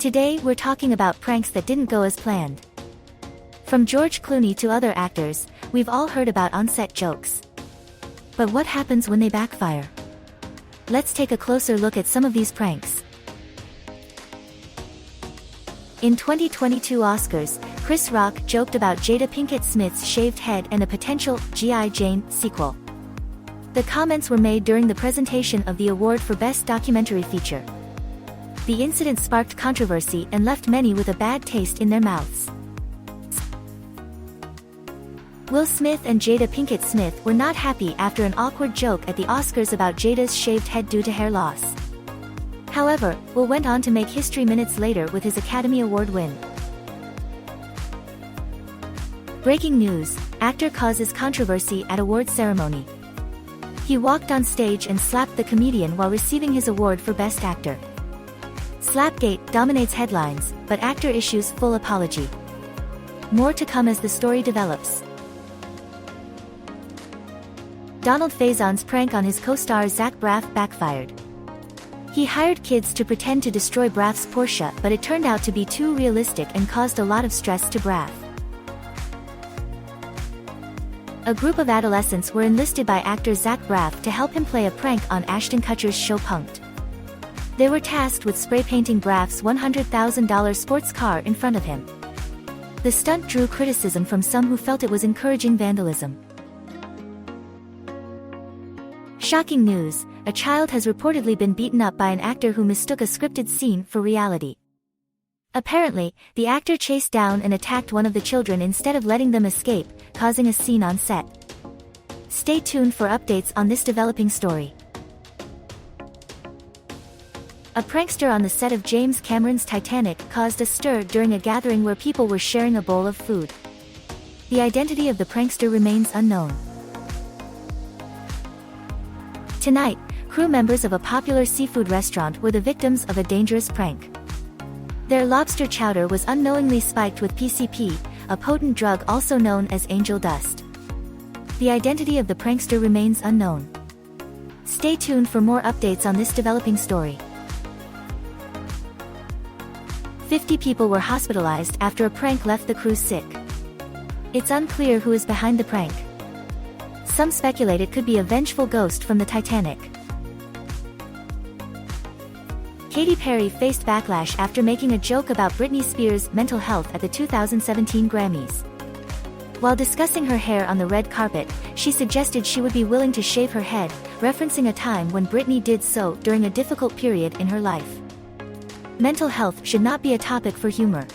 Today we're talking about pranks that didn't go as planned. From George Clooney to other actors, we've all heard about on-set jokes. But what happens when they backfire? Let's take a closer look at some of these pranks. In 2022 Oscars, Chris Rock joked about Jada Pinkett Smith's shaved head and a potential G.I. Jane sequel. The comments were made during the presentation of the award for Best Documentary Feature. The incident sparked controversy and left many with a bad taste in their mouths. Will Smith and Jada Pinkett Smith were not happy after an awkward joke at the Oscars about Jada's shaved head due to hair loss. However, Will went on to make history minutes later with his Academy Award win. Breaking news: actor causes controversy at award ceremony. He walked on stage and slapped the comedian while receiving his award for Best Actor. Slapgate dominates headlines, but actor issues full apology. More to come as the story develops. Donald Faison's prank on his co-star Zach Braff backfired. He hired kids to pretend to destroy Braff's Porsche, but it turned out to be too realistic and caused a lot of stress to Braff. A group of adolescents were enlisted by actor Zach Braff to help him play a prank on Ashton Kutcher's show Punk'd. They were tasked with spray painting Braff's $100,000 sports car in front of him. The stunt drew criticism from some who felt it was encouraging vandalism. Shocking news: a child has reportedly been beaten up by an actor who mistook a scripted scene for reality. Apparently, the actor chased down and attacked one of the children instead of letting them escape, causing a scene on set. Stay tuned for updates on this developing story. A prankster on the set of James Cameron's Titanic caused a stir during a gathering where people were sharing a bowl of food. The identity of the prankster remains unknown. Tonight, crew members of a popular seafood restaurant were the victims of a dangerous prank. Their lobster chowder was unknowingly spiked with PCP, a potent drug also known as angel dust. The identity of the prankster remains unknown. Stay tuned for more updates on this developing story. 50 people were hospitalized after a prank left the crew sick. It's unclear who is behind the prank. Some speculate it could be a vengeful ghost from the Titanic. Katy Perry faced backlash after making a joke about Britney Spears' mental health at the 2017 Grammys. While discussing her hair on the red carpet, she suggested she would be willing to shave her head, referencing a time when Britney did so during a difficult period in her life. Mental health should not be a topic for humor.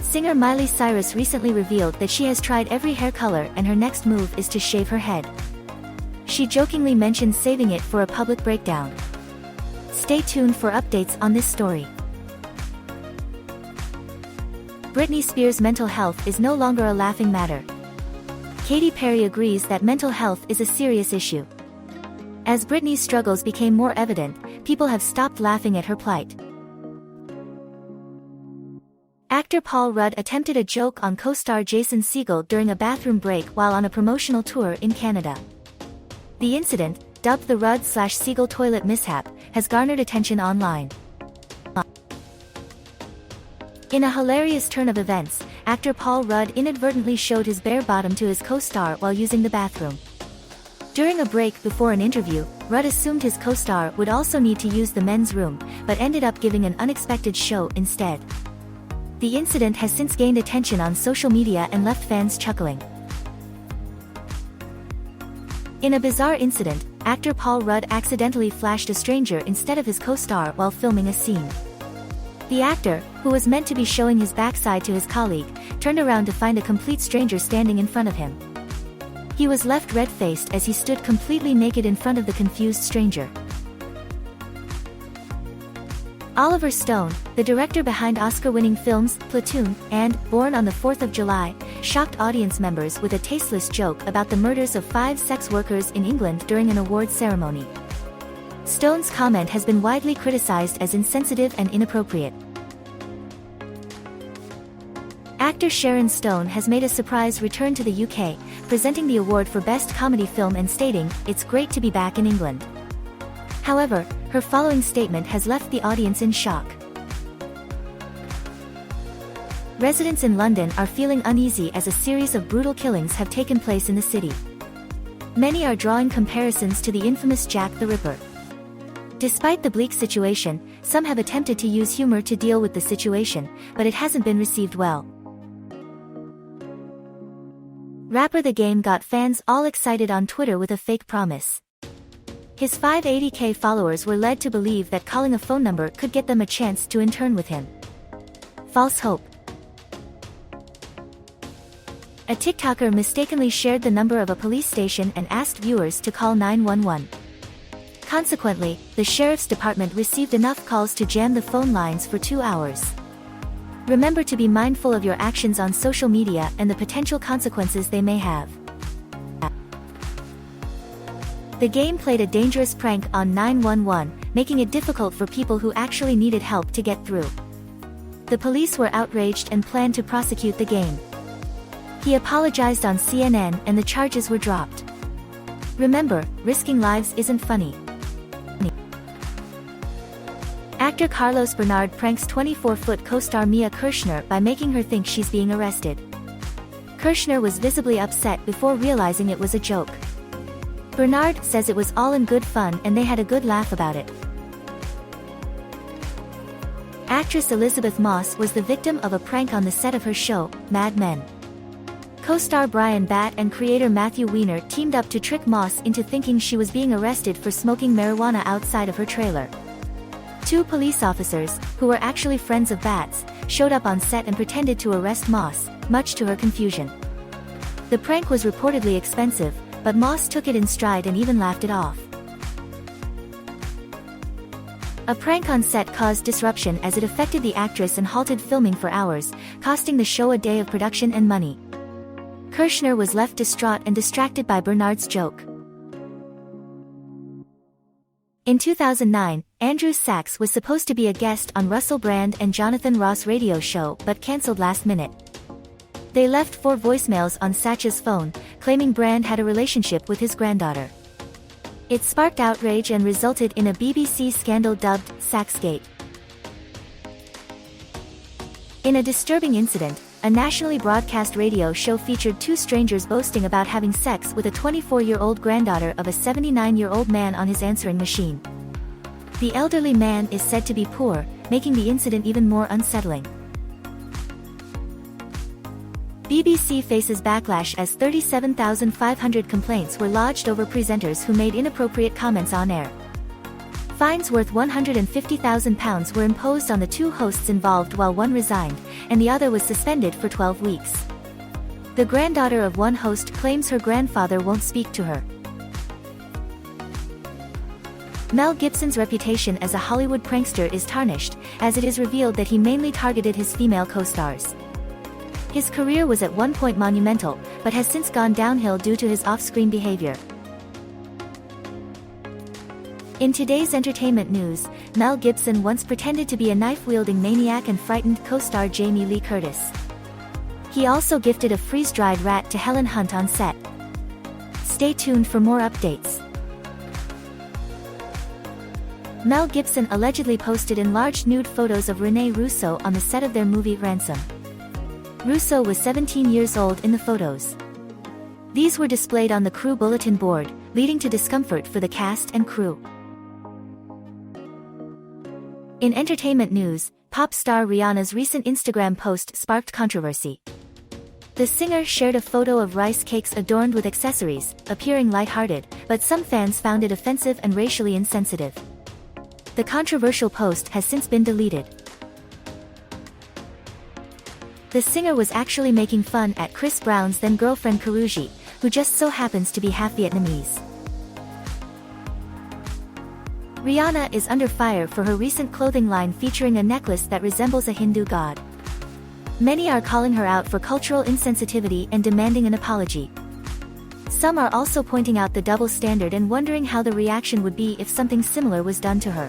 Singer Miley Cyrus recently revealed that she has tried every hair color and her next move is to shave her head. She jokingly mentioned saving it for a public breakdown. Stay tuned for updates on this story. Britney Spears' mental health is no longer a laughing matter. Katy Perry agrees that mental health is a serious issue. As Britney's struggles became more evident, people have stopped laughing at her plight. Actor Paul Rudd attempted a joke on co-star Jason Segel during a bathroom break while on a promotional tour in Canada. The incident, dubbed the Rudd/Segel toilet mishap, has garnered attention online. In a hilarious turn of events, actor Paul Rudd inadvertently showed his bare bottom to his co-star while using the bathroom. During a break before an interview, Rudd assumed his co-star would also need to use the men's room, but ended up giving an unexpected show instead. The incident has since gained attention on social media and left fans chuckling. In a bizarre incident, actor Paul Rudd accidentally flashed a stranger instead of his co-star while filming a scene. The actor, who was meant to be showing his backside to his colleague, turned around to find a complete stranger standing in front of him. He was left red-faced as he stood completely naked in front of the confused stranger. Oliver Stone, the director behind Oscar-winning films Platoon and Born on the 4th of July, shocked audience members with a tasteless joke about the murders of 5 sex workers in England during an award ceremony. Stone's comment has been widely criticized as insensitive and inappropriate. Actor Sharon Stone has made a surprise return to the UK, presenting the award for Best Comedy Film and stating, "It's great to be back in England." However, her following statement has left the audience in shock. Residents in London are feeling uneasy as a series of brutal killings have taken place in the city. Many are drawing comparisons to the infamous Jack the Ripper. Despite the bleak situation, some have attempted to use humor to deal with the situation, but it hasn't been received well. Rapper The Game got fans all excited on Twitter with a fake promise. His 580k followers were led to believe that calling a phone number could get them a chance to intern with him. False hope. A TikToker mistakenly shared the number of a police station and asked viewers to call 911. Consequently, the sheriff's department received enough calls to jam the phone lines for 2 hours. Remember to be mindful of your actions on social media and the potential consequences they may have. The Game played a dangerous prank on 911, making it difficult for people who actually needed help to get through. The police were outraged and planned to prosecute The Game. He apologized on CNN and the charges were dropped. Remember, risking lives isn't funny. Actor Carlos Bernard pranks 24-foot co-star Mia Kirshner by making her think she's being arrested. Kirshner was visibly upset before realizing it was a joke. Bernard says it was all in good fun and they had a good laugh about it. Actress Elizabeth Moss was the victim of a prank on the set of her show, Mad Men. Co-star Brian Batt and creator Matthew Weiner teamed up to trick Moss into thinking she was being arrested for smoking marijuana outside of her trailer. 2 police officers, who were actually friends of Batt's, showed up on set and pretended to arrest Moss, much to her confusion. The prank was reportedly expensive, but Moss took it in stride and even laughed it off. A prank on set caused disruption as it affected the actress and halted filming for hours, costing the show a day of production and money. Kirshner was left distraught and distracted by Bernard's joke. In 2009, Andrew Sachs was supposed to be a guest on Russell Brand and Jonathan Ross' radio show but cancelled last minute. They left 4 voicemails on Sachs's phone, claiming Brand had a relationship with his granddaughter. It sparked outrage and resulted in a BBC scandal dubbed Saxgate. In a disturbing incident, a nationally broadcast radio show featured 2 strangers boasting about having sex with a 24-year-old granddaughter of a 79-year-old man on his answering machine. The elderly man is said to be poor, making the incident even more unsettling. BBC faces backlash as 37,500 complaints were lodged over presenters who made inappropriate comments on air. Fines worth £150,000 were imposed on the 2 hosts involved while one resigned, and the other was suspended for 12 weeks. The granddaughter of one host claims her grandfather won't speak to her. Mel Gibson's reputation as a Hollywood prankster is tarnished, as it is revealed that he mainly targeted his female co-stars. His career was at one point monumental, but has since gone downhill due to his off-screen behavior. In today's entertainment news, Mel Gibson once pretended to be a knife-wielding maniac and frightened co-star Jamie Lee Curtis. He also gifted a freeze-dried rat to Helen Hunt on set. Stay tuned for more updates. Mel Gibson allegedly posted enlarged nude photos of Rene Russo on the set of their movie Ransom. Russo was 17 years old in the photos. These were displayed on the crew bulletin board, leading to discomfort for the cast and crew. In entertainment news, pop star Rihanna's recent Instagram post sparked controversy. The singer shared a photo of rice cakes adorned with accessories, appearing lighthearted, but some fans found it offensive and racially insensitive. The controversial post has since been deleted. The singer was actually making fun at Chris Brown's then-girlfriend Karrueche, who just so happens to be half Vietnamese. Rihanna is under fire for her recent clothing line featuring a necklace that resembles a Hindu god. Many are calling her out for cultural insensitivity and demanding an apology. Some are also pointing out the double standard and wondering how the reaction would be if something similar was done to her.